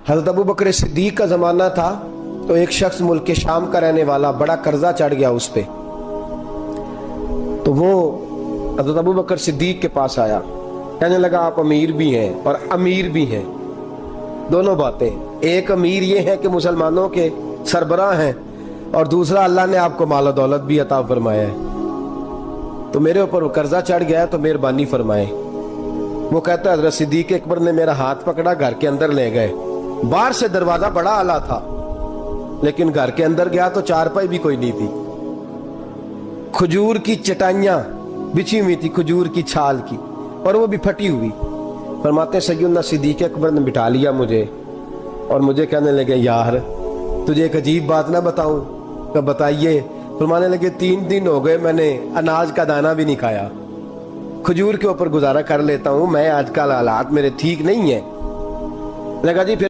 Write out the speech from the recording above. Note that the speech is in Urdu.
حضرت ابو بکر صدیق کا زمانہ تھا تو ایک شخص ملک شام کا رہنے والا، بڑا قرضہ چڑھ گیا اس پہ، تو وہ حضرت ابو بکر صدیق کے پاس آیا، کہنے لگا آپ امیر بھی ہیں اور امیر بھی ہیں، دونوں باتیں، ایک امیر یہ ہے کہ مسلمانوں کے سربراہ ہیں، اور دوسرا اللہ نے آپ کو مال و دولت بھی عطا فرمایا ہے، تو میرے اوپر قرضہ چڑھ گیا ہے تو مہربانی فرمائیں۔ وہ کہتا ہے حضرت صدیق اکبر نے میرا ہاتھ پکڑا، گھر کے اندر لے گئے، باہر سے دروازہ بڑا اعلیٰ تھا لیکن گھر کے اندر گیا تو چارپائی بھی کوئی نہیں تھی، کھجور کی چٹائیاں بچھی ہوئی تھی، کھجور کی چھال کی، اور وہ بھی پھٹی ہوئی۔ فرماتے ہیں سیدنا صدیق اکبر نے بٹھا لیا مجھے اور مجھے کہنے لگے یار تجھے ایک عجیب بات نہ بتاؤں؟ کہ بتائیے۔ فرمانے لگے 3 دن ہو گئے میں نے اناج کا دانہ بھی نہیں کھایا، کھجور کے اوپر گزارا کر لیتا ہوں، میں آج کل حالات میرے ٹھیک نہیں ہیں۔ لگا جی پھر